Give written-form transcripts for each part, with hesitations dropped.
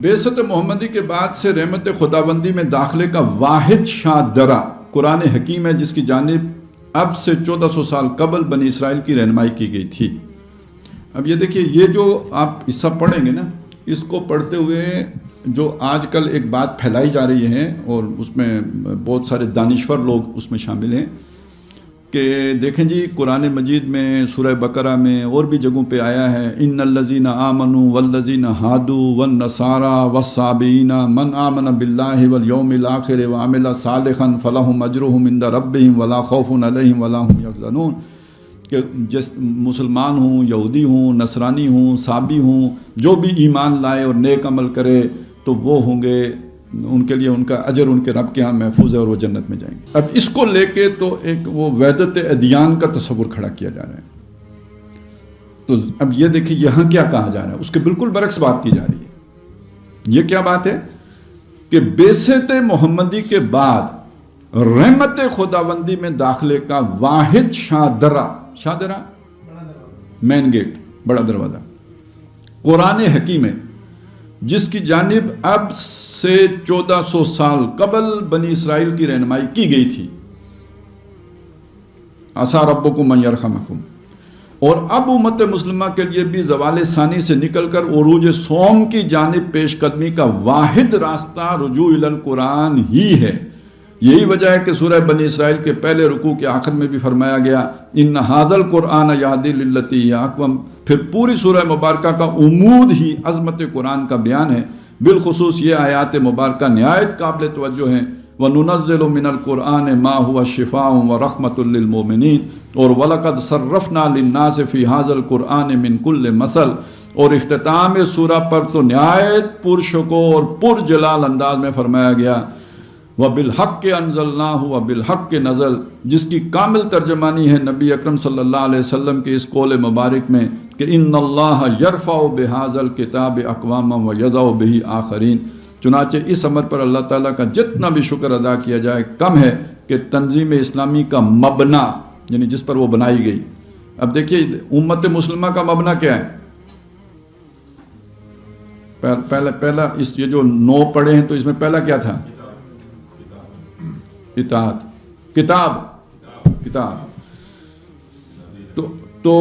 بعثت محمدی کے بعد سے رحمت خداوندی میں داخلے کا واحد شاہ درہ قرآن حکیم ہے، جس کی جانب اب سے 1400 سال قبل بنی اسرائیل کی رہنمائی کی گئی تھی۔ اب یہ دیکھیے، یہ جو آپ حصہ پڑھیں گے نا، اس کو پڑھتے ہوئے جو آج کل ایک بات پھیلائی جا رہی ہے، اور اس میں بہت سارے دانشور لوگ اس میں شامل ہیں کہ دیکھیں جی، قرآن مجید میں سورہ بقرہ میں اور بھی جگہوں پہ آیا ہے، ان الذین آمنوا والذین ہادوا والنصارى والصابئین من آمن باللہ والیوم الآخر وعمل صالحا فلہم اجرہم عند ربہم ولا خوف علیہم ولا هم یحزنون، کہ جس مسلمان ہوں، یہودی ہوں، نصرانی ہوں، صابی ہوں، جو بھی ایمان لائے اور نیک عمل کرے تو وہ ہوں گے، ان کے لیے ان کا اجر ان کے رب کے ہاں محفوظ ہے اور وہ جنت میں جائیں گے۔ اب اس کو لے کے تو ایک وہ وحدت ادیان کا تصور کھڑا کیا جا رہا ہے۔ تو اب یہ دیکھیں یہاں کیا کہا جا رہا ہے، اس کے بالکل برعکس بات کی جا رہی ہے۔ یہ کیا بات ہے کہ بعثت محمدی کے بعد رحمت خداوندی میں داخلے کا واحد شاہدرہ مین گیٹ، بڑا دروازہ قرآن حکیم ہے، جس کی جانب اب سے 1400 سال قبل بنی اسرائیل کی رہنمائی کی گئی تھی۔ عسیٰ ربکم ان یرحمکم، اور اب امت مسلمہ کے لیے بھی زوال ثانی سے نکل کر عروج صوم کی جانب پیش قدمی کا واحد راستہ رجوع الی القرآن ہی ہے۔ یہی وجہ ہے کہ سورہ بنی اسرائیل کے پہلے رکوع کے آخر میں بھی فرمایا گیا، ان ھذا القرآن یہدی للتی ہی اقوم۔ پھر پوری سورہ مبارکہ کا عمود ہی عظمت قرآن کا بیان ہے، بالخصوص یہ آیات مبارکہ نہایت قابل توجہ ہیں۔ وَنُنَزِّلُ مِنَ الْقُرْآنِ مَا هُوَ شِفَاءٌ وَرَحْمَةٌ لِّلْمُؤْمِنِينَ، اور وَلَقَدْ صَرَّفْنَا لِلنَّاسِ فِي هَذَا الْقُرْآنِ مِنْ كُلِّ مَثَلٍ، اور اختتام سورہ پر تو نہایت پرشکوہ اور پرجلال انداز میں فرمایا گیا، وَبِالْحَقِّ أَنزَلْنَاهُ وَبِالْحَقِّ نَزَلَ، جس کی کامل ترجمانی ہے نبی اکرم صلی اللہ علیہ وسلم کے اس قول مبارک میں کہ ان اللہ یرفع بہذا الکتاب اقواما ویضع بہ آخرین۔ چنانچہ اس امر پر اللہ تعالیٰ کا جتنا بھی شکر ادا کیا جائے کم ہے کہ تنظیم اسلامی کا مبنا، یعنی جس پر وہ بنائی گئی۔ اب دیکھیے امت مسلمہ کا مبنا کیا ہے؟ پہلا اس یہ جو 9 پڑھے ہیں تو اس میں پہلا کیا تھا؟ اطاعت، کتاب۔ تو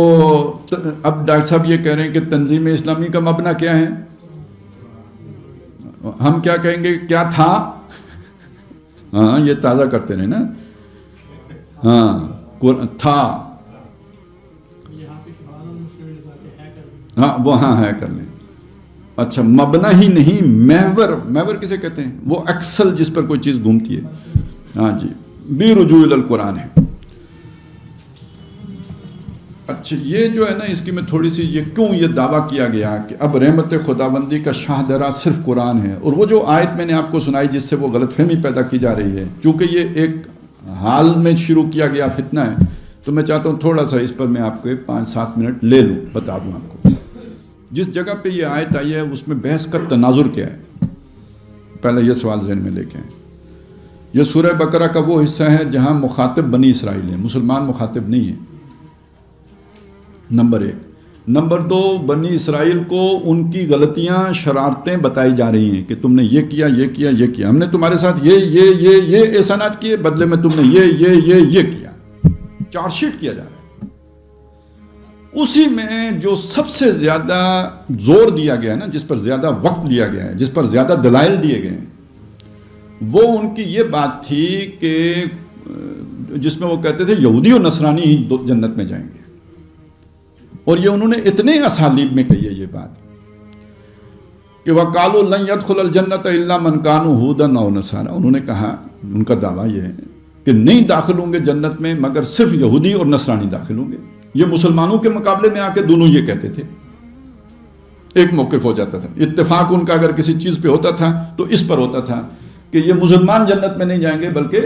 اب ڈاکٹر صاحب یہ کہہ رہے ہیں کہ تنظیم اسلامی کا مبنا کیا ہے؟ ہم کیا کہیں گے، کیا تھا؟ ہاں یہ تازہ کرتے رہے نا، ہاں تھا، ہاں وہ ہاں ہے کر لیں۔ اچھا مبنا ہی نہیں، محور کسے کہتے ہیں؟ وہ ایکسل جس پر کوئی چیز گھومتی ہے، ہاں جی، بھی رجوع الی القرآن ہے۔ اچھا یہ جو ہے نا، اس کی میں تھوڑی سی یہ کیوں یہ دعویٰ کیا گیا کہ اب رحمت خداوندی کا شاہ درہ صرف قرآن ہے، اور وہ جو آیت میں نے آپ کو سنائی جس سے وہ غلط فہمی پیدا کی جا رہی ہے، چونکہ یہ ایک حال میں شروع کیا گیا فتنہ ہے، تو میں چاہتا ہوں تھوڑا سا اس پر میں آپ کو 5-7 منٹ لے لوں، بتا دوں آپ کو۔ جس جگہ پہ یہ آیت آئی ہے اس میں بحث کا تناظر کیا ہے، پہلے یہ سوال ذہن میں لے کے آئیں۔ یہ سورہ بقرہ کا وہ حصہ ہے جہاں مخاطب بنی اسرائیل ہیں، مسلمان مخاطب نہیں ہیں، نمبر 1۔ نمبر 2، بنی اسرائیل کو ان کی غلطیاں، شرارتیں بتائی جا رہی ہیں کہ تم نے یہ کیا، ہم نے تمہارے ساتھ یہ احسانات کیے، بدلے میں تم نے یہ کیا، چارج شیٹ کیا جا رہا ہے۔ اسی میں جو سب سے زیادہ زور دیا گیا ہے نا، جس پر زیادہ وقت دیا گیا ہے، جس پر زیادہ دلائل دیے گئے ہیں، وہ ان کی یہ بات تھی کہ جس میں وہ کہتے تھے یہودی اور نصرانی ہی جنت میں جائیں گے، اور یہ انہوں نے اتنے اسالیب میں کہی ہے یہ بات کہ وَقَالُوا لَن يَدْخُلَ الْجَنَّةَ إِلَّا مَنْ كَانُوا هُودًا أَوْ نَصَارَىٰ، انہوں نے کہا، ان کا دعویٰ یہ ہے کہ نہیں داخل ہوں گے جنت میں مگر صرف یہودی اور نصرانی داخل ہوں گے۔ یہ مسلمانوں کے مقابلے میں آ کے دونوں یہ کہتے تھے، ایک موقف ہو جاتا تھا، اتفاق ان کا اگر کسی چیز پہ ہوتا تھا تو اس پر ہوتا تھا کہ یہ مسلمان جنت میں نہیں جائیں گے بلکہ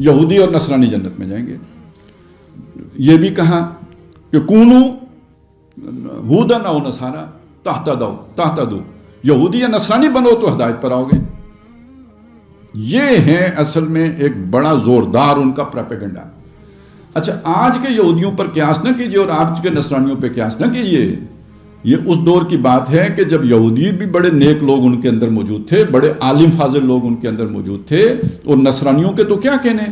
یہودی اور نصرانی جنت میں جائیں گے۔ یہ بھی کہا کہ کونو ہودن او نصارا تہتدوا، یہودی یا نصرانی بنو تو ہدایت پر آؤ گے۔ یہ ہے اصل میں ایک بڑا زوردار ان کا پروپیگنڈا۔ اچھا آج کے یہودیوں پر قیاس نہ کیجئے اور آج کے نصرانیوں پہ قیاس نہ کیجئے، یہ اس دور کی بات ہے کہ جب یہودی بھی بڑے نیک لوگ ان کے اندر موجود تھے، بڑے عالم فاضل لوگ ان کے اندر موجود تھے، اور نصرانیوں کے تو کیا کہنے،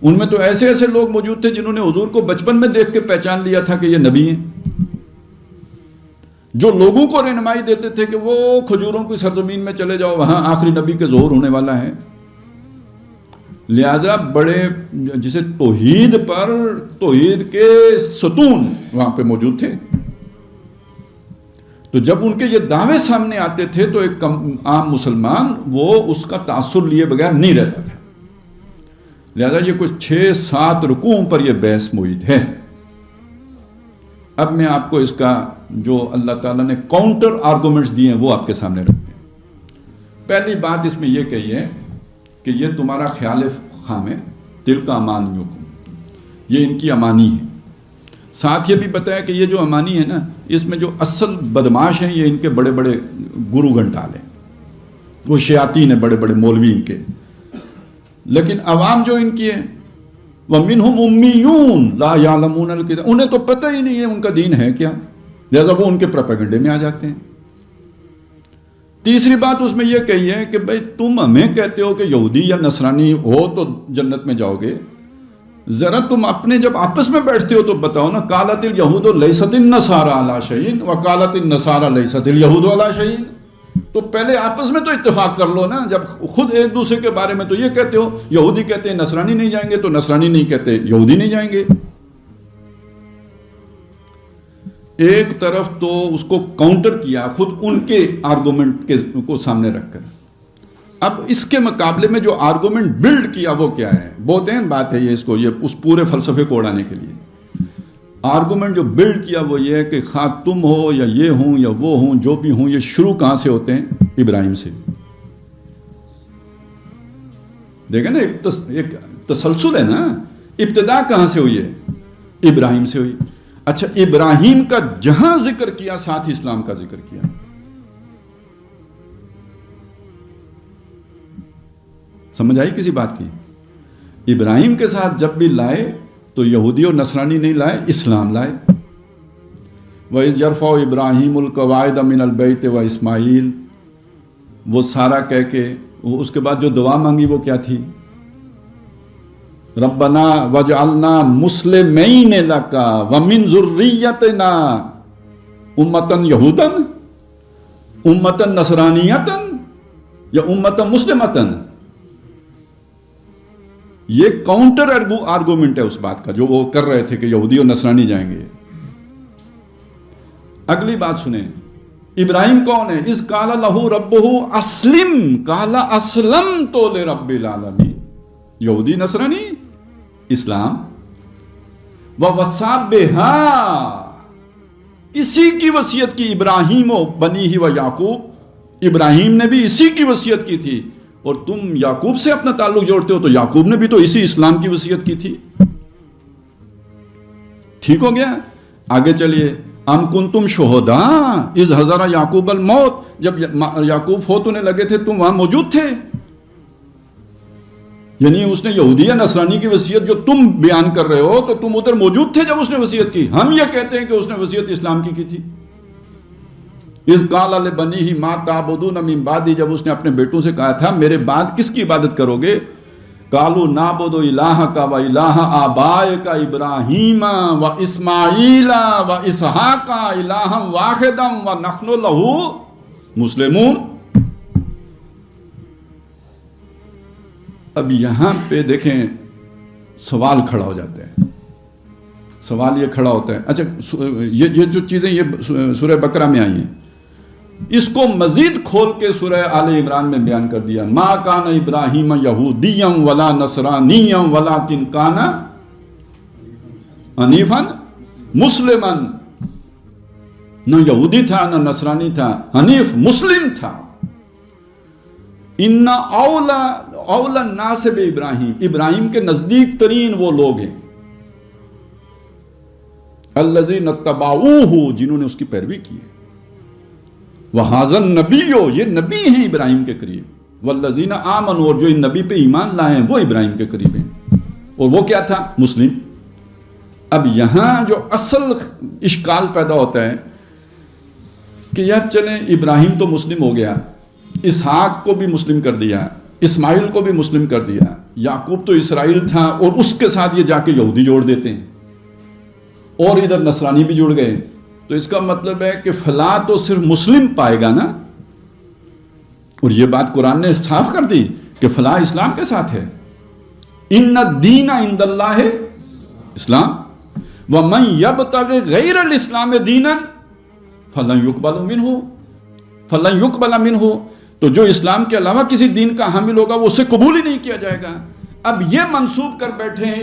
ان میں تو ایسے ایسے لوگ موجود تھے جنہوں نے حضور کو بچپن میں دیکھ کے پہچان لیا تھا کہ یہ نبی ہیں، جو لوگوں کو رہنمائی دیتے تھے کہ وہ کھجوروں کی سرزمین میں چلے جاؤ، وہاں آخری نبی کے ظہور ہونے والا ہے۔ لہذا بڑے جسے توحید کے ستون وہاں پہ موجود تھے، تو جب ان کے یہ دعوے سامنے آتے تھے تو ایک عام مسلمان وہ اس کا تاثر لیے بغیر نہیں رہتا تھا۔ لہذا یہ کچھ 6-7 رکوعوں پر یہ بحث محیط ہے۔ اب میں آپ کو اس کا جو اللہ تعالیٰ نے کاؤنٹر آرگومنٹس دیے ہیں وہ آپ کے سامنے رکھتے ہیں۔ پہلی بات اس میں یہ کہی ہے کہ یہ تمہارا خیال خام ہے، دل کا امانیکم، یہ ان کی امانی ہے۔ ساتھ یہ بھی بتایا کہ یہ جو امانی ہے نا، اس میں جو اصل بدماش ہیں یہ ان کے بڑے بڑے گرو گھنٹال ہیں، وہ شیاطین ہیں، بڑے بڑے مولوی ان کے، لیکن عوام جو ان کی ہے وَمِنْهُمْ أُمِّيُّونَ لَا يَعْلَمُونَ الْكِتَابَ، انہیں تو پتہ ہی نہیں ہے ان کا دین ہے کیا، لہذا وہ ان کے پروپیگنڈے میں آ جاتے ہیں۔ تیسری بات اس میں یہ کہی ہے کہ بھئی تم ہمیں کہتے ہو کہ یہودی یا نصرانی ہو تو جنت میں جاؤ گے، ذرا تم اپنے جب آپس میں بیٹھتے ہو تو بتاؤ نا، قالت اليہود لیست النصارى علی شیء وقالت النصارى لیست اليہود علی شیء، تو پہلے آپس میں تو اتفاق کر لو نا، جب خود ایک دوسرے کے بارے میں تو یہ کہتے ہو، یہودی کہتے ہیں نصرانی نہیں جائیں گے تو نصرانی نہیں کہتے یہودی نہیں جائیں گے۔ ایک طرف تو اس کو کاؤنٹر کیا خود ان کے آرگومنٹ کو سامنے رکھ کر، اب اس کے مقابلے میں جو آرگومنٹ بلڈ کیا وہ کیا ہے، بہت اہم بات ہے یہ، اس کو یہ اس پورے فلسفے کو اڑانے کے لیے آرگومنٹ جو بلڈ کیا وہ یہ ہے کہ خواہ تم ہو یا یہ ہوں یا وہ ہوں، جو بھی ہوں، یہ شروع کہاں سے ہوتے ہیں؟ ابراہیم سے۔ دیکھیں نا ایک تسلسل ہے نا، ابتدا کہاں سے ہوئی ہے؟ ابراہیم سے ہوئی۔ اچھا، ابراہیم کا جہاں ذکر کیا ساتھ ہی اسلام کا ذکر کیا۔ سمجھ آئی کسی بات کی؟ ابراہیم کے ساتھ جب بھی لائے تو یہودی اور نصرانی نہیں لائے، اسلام لائے۔ وَإِذْ يَرْفَعُ إِبْرَاهِيمُ الْقَوَاعِدَ مِنَ الْبَيْتِ وَإِسْمَاعِيلُ، وہ سارا کہہ کے اس کے بعد جو دعا مانگی وہ کیا تھی؟ ربنا وجعلنا مسلمین لک ومن ذریتنا امۃ یہودا امۃ نصرانیۃ یا امۃ مسلمۃ۔ یہ کاؤنٹر آرگومنٹ ہے اس بات کا جو وہ کر رہے تھے کہ یہودی اور نصرانی جائیں گے۔ اگلی بات سنیں، ابراہیم کون ہے؟ اذ قال لہ ربہ اسلم، قال اسلمت لرب العالمین۔ یہودی نصرانی، اسلام۔ ووصى بها، اسی کی وصیت کی ابراہیم و بنیہ و یعقوب، ابراہیم نے بھی اسی کی وصیت کی تھی، اور تم یعقوب سے اپنا تعلق جوڑتے ہو تو یعقوب نے بھی تو اسی اسلام کی وصیت کی تھی۔ ٹھیک ہو گیا؟ آگے چلیے، ام کنتم شہداء اذ حضر یعقوب الموت، جب یعقوب فوت ہونے لگے تھے تم وہاں موجود تھے؟ یعنی اس نے یہودی یا نصرانی کی وصیت جو تم بیان کر رہے ہو تو تم ادھر موجود تھے جب اس نے وصیت کی۔ ہم یہ کہتے ہیں کہ اس نے وصیت اسلام کی تھی۔ اذ قال لبنیہ ما تعبدون من بعدی، جب اس نے اپنے بیٹوں سے کہا تھا میرے بعد کس کی عبادت کرو گے؟ قالوا نعبد الہک و الہ آبائک ابراہیم و اسماعیل و اسحاق الہا واحدا ونحن لہ مسلمون۔ اب یہاں پہ دیکھیں سوال کھڑا ہو جاتا ہے، سوال یہ کھڑا ہوتا ہے، اچھا یہ جو چیزیں یہ سورہ بقرہ میں آئی ہیں اس کو مزید کھول کے سورہ آل عمران میں بیان کر دیا۔ ما کان ابراہیم یہودیا ولا نصرانیا ولکن کان حنیفا مسلما، نہ یہودی تھا نہ نصرانی تھا، حنیف مسلم تھا۔ ان اولا الناس بابراہیم، ابراہیم کے نزدیک ترین وہ لوگ ہیں الذین اتبعوہ، جنہوں نے اس کی پیروی کی ہے۔ وہذا النبی، یہ نبی ہیں ابراہیم کے قریب، والذین آمنوا، اور جو ان نبی پہ ایمان لائے ہیں وہ ابراہیم کے قریب ہیں، اور وہ کیا تھا؟ مسلم۔ اب یہاں جو اصل اشکال پیدا ہوتا ہے کہ یار چلیں ابراہیم تو مسلم ہو گیا، اسحاق کو بھی مسلم کر دیا، اسماعیل کو بھی مسلم کر دیا، یعقوب تو اسرائیل تھا اور اس کے ساتھ یہ جا کے یہودی جوڑ دیتے ہیں، اور ادھر نصرانی بھی جڑ گئے، تو اس کا مطلب ہے کہ فلاں تو صرف مسلم پائے گا نا. اور یہ بات قرآن نے صاف کر دی کہ فلاں اسلام کے ساتھ ہے. ان الدین عند اللہ اسلام ومن یبتغ غیر الاسلام دینا فلن یقبل منہ. تو جو اسلام کے علاوہ کسی دین کا حامل ہوگا وہ اسے قبول ہی نہیں کیا جائے گا. اب یہ منسوب کر بیٹھے ہیں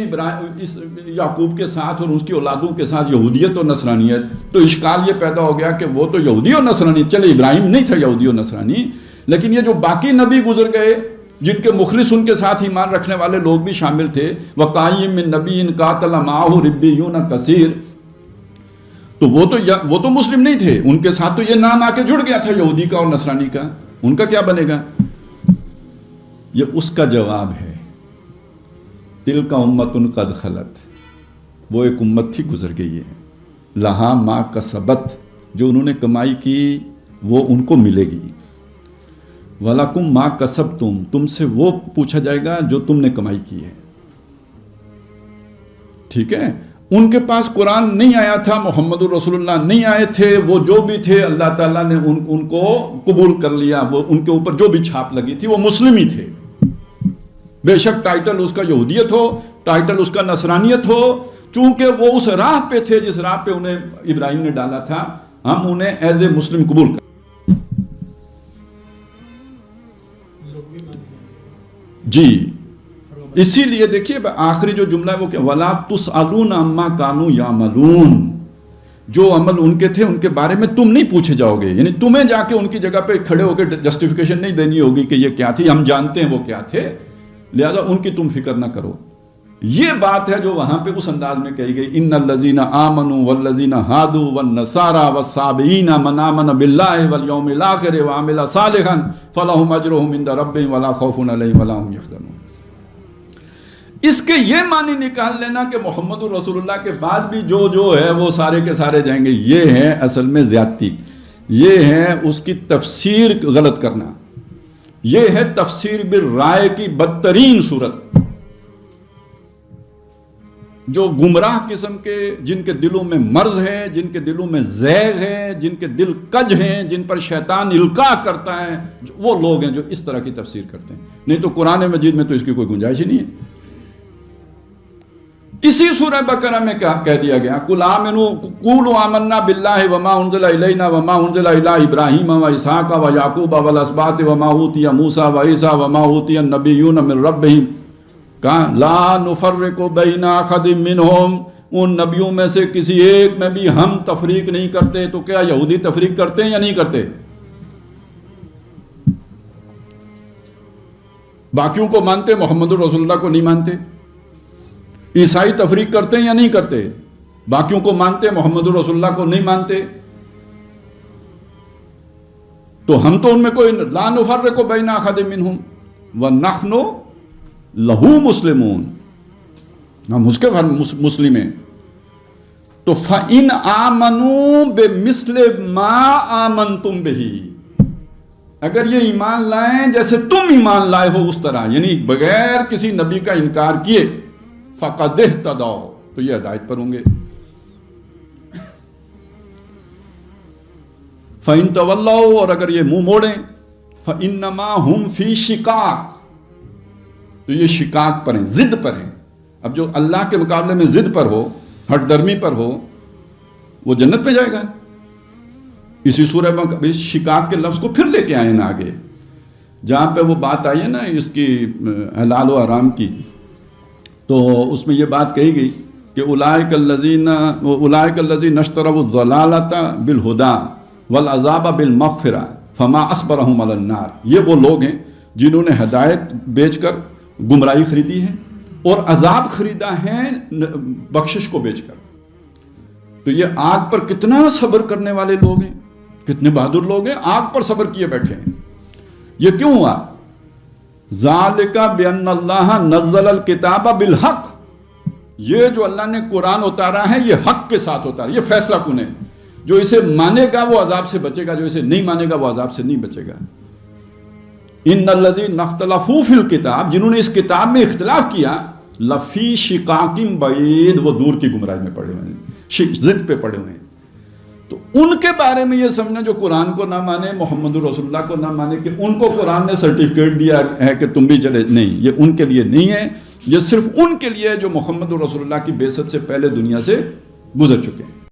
یعقوب کے ساتھ اور اس کی اولادوں کے ساتھ یہودیت اور نصرانیت. تو اشکال یہ پیدا ہو گیا کہ وہ تو یہودی اور نصرانی، چلے ابراہیم نہیں تھا یہودی اور نصرانی، لیکن یہ جو باقی نبی گزر گئے جن کے مخلص ان کے ساتھ ایمان رکھنے والے لوگ بھی شامل تھے، وَقَائِم مِّن نَبِيٍّ قَاتَلَ مَعَهُ رِبِّيُّونَ كَثِيرٌ، تو وہ تو مسلم نہیں تھے، ان کے ساتھ تو یہ نام آ کے جڑ گیا تھا یہودی کا اور نصرانی کا. ان کا کیا بنے گا؟ یہ اس کا جواب ہے تِلْكَ أُمَّةٌ قَدْ خَلَتْ، وہ ایک امت تھی گزر گئی ہے، لہا ما کسبت، جو انہوں نے کمائی کی وہ ان کو ملے گی، وَلَكُمْ مَا كَسَبْتُمْ، تم سے وہ پوچھا جائے گا جو تم نے کمائی کی ہے. ٹھیک ہے، ان کے پاس قرآن نہیں آیا تھا، محمد الرسول اللہ نہیں آئے تھے، وہ جو بھی تھے اللہ تعالیٰ نے ان کو قبول کر لیا، وہ ان کے اوپر جو بھی چھاپ لگی تھی وہ مسلم ہی تھے. بے شک ٹائٹل اس کا یہودیت ہو، ٹائٹل اس کا نصرانیت ہو، چونکہ وہ اس راہ پہ تھے جس راہ پہ انہیں ابراہیم نے ڈالا تھا، ہم انہیں ایز اے مسلم قبول کر. جی اسی لیے دیکھیے آخری جو جملہ ہے وہ کہ وَلَا تُسْأَلُونَ عَمَّا كَانُوا يَعْمَلُونَ، جو عمل ان کے تھے ان کے بارے میں تم نہیں پوچھے جاؤ گے، یعنی تمہیں جا کے ان کی جگہ پہ کھڑے ہو کے جسٹیفیکیشن نہیں دینی ہوگی کہ یہ کیا تھی، ہم جانتے ہیں وہ کیا تھے، لہذا ان کی تم فکر نہ کرو. یہ بات ہے جو وہاں پہ اس انداز میں کہی گئی، ان الذین آمنوا والذین ہادوا والنصارى والصابئین من آمن باللہ والیوم الآخر وعمل صالحا فلہم اجرہم عند ربہم ولا خوف علیہم ولا هم یحزنون. اس کے یہ معنی نکال لینا کہ محمد الرسول اللہ کے بعد بھی جو ہے وہ سارے کے سارے جائیں گے، یہ ہے اصل میں زیادتی، یہ ہے اس کی تفسیر غلط کرنا، یہ ہے تفسیر بالرائے کی بدترین صورت. جو گمراہ قسم کے، جن کے دلوں میں مرض ہے، جن کے دلوں میں زیغ ہے، جن کے دل کج ہیں، جن پر شیطان القاء کرتا ہے، وہ لوگ ہیں جو اس طرح کی تفسیر کرتے ہیں. نہیں تو قرآن مجید میں تو اس کی کوئی گنجائش ہی نہیں ہے. اسی سورہ بقرہ میں کہہ دیا گیا قُلْ قُولُوا آمَنَّا بِاللَّهِ وَمَا أُنزِلَ إِلَيْنَا وَمَا أُنزِلَ إِلَىٰ إِبْرَاهِيمَ وَإِسْحَاقَ وَيَعْقُوبَ وَالْأَسْبَاطِ وَمَا أُوتِيَ مُوسَىٰ وَعِيسَىٰ وَمَا أُوتِيَ النَّبِيُّونَ مِن رَّبِّهِمْ کہا لَا نُفَرِّقُ بَيْنَ أَحَدٍ مِّنْهُمْ، ان نبیوں میں سے کسی ایک میں بھی ہم تفریق نہیں کرتے. تو کیا یہودی تفریق کرتے ہیں یا نہیں کرتے؟ باقیوں کو مانتے، محمد الرسول اللہ کو نہیں مانتے. عیسائی تفریق کرتے ہیں یا نہیں کرتے؟ باقیوں کو مانتے، محمد رسول اللہ کو نہیں مانتے. تو ہم تو ان میں کوئی لا نفرق بین احد منہم ونحن لہ مسلمون، ہم اس کے مسلم ہیں. تو فَإِنْ آمَنُوا بِمِثْلِ مَا آمَنْتُمْ بِهِ، اگر یہ ایمان لائیں جیسے تم ایمان لائے ہو اس طرح، یعنی بغیر کسی نبی کا انکار کیے، فَقَدْ اهْتَدَوْا، تو یہ ہدایت پر ہوں گے. فَإِن تَوَلَّوْا، اور اگر یہ منہ موڑیں، فَإِنَّمَا هُمْ فِي شِقَاقٍ، تو یہ شقاق پر ہیں، ضد پر ہیں. اب جو اللہ کے مقابلے میں ضد پر ہو، ہٹ درمی پر ہو، وہ جنت پہ جائے گا. اسی سورہ میں شقاق کے لفظ کو پھر لے کے آئے نا آگے، جہاں پہ وہ بات آئی ہے نا اس کی حلال و حرام کی، تو اس میں یہ بات کہی گئی کہ اولئک الذین اشتروا الضلالۃ بالہدی والعذاب بالمغفرہ فما اصبرهم علی النار. یہ وہ لوگ ہیں جنہوں نے ہدایت بیچ کر گمراہی خریدی ہے اور عذاب خریدا ہے بخشش کو بیچ کر. تو یہ آگ پر کتنا صبر کرنے والے لوگ ہیں، کتنے بہادر لوگ ہیں، آگ پر صبر کیے بیٹھے ہیں. یہ کیوں ہوا؟ ذالک بان اللہ نزل الکتاب بالحق، یہ جو اللہ نے قرآن اتارا ہے یہ حق کے ساتھ اتارا. یہ فیصلہ کن ہے، جو اسے مانے گا وہ عذاب سے بچے گا، جو اسے نہیں مانے گا وہ عذاب سے نہیں بچے گا۔ ان الذین اختلفوا فی الکتاب، جنہوں نے اس کتاب میں اختلاف کیا، لفی شقاق بعید، وہ دور کی گمراہی میں پڑے ہوئے ہیں، ضد پہ پڑے ہوئے ہیں۔ تو ان کے بارے میں یہ سمجھنا جو قرآن کو نہ مانے، محمد رسول اللہ کو نہ مانے، کہ ان کو قرآن نے سرٹیفکیٹ دیا ہے کہ تم بھی چلے، نہیں، یہ ان کے لیے نہیں ہے، یہ صرف ان کے لیے ہے جو محمد رسول اللہ کی بعثت سے پہلے دنیا سے گزر چکے ہیں۔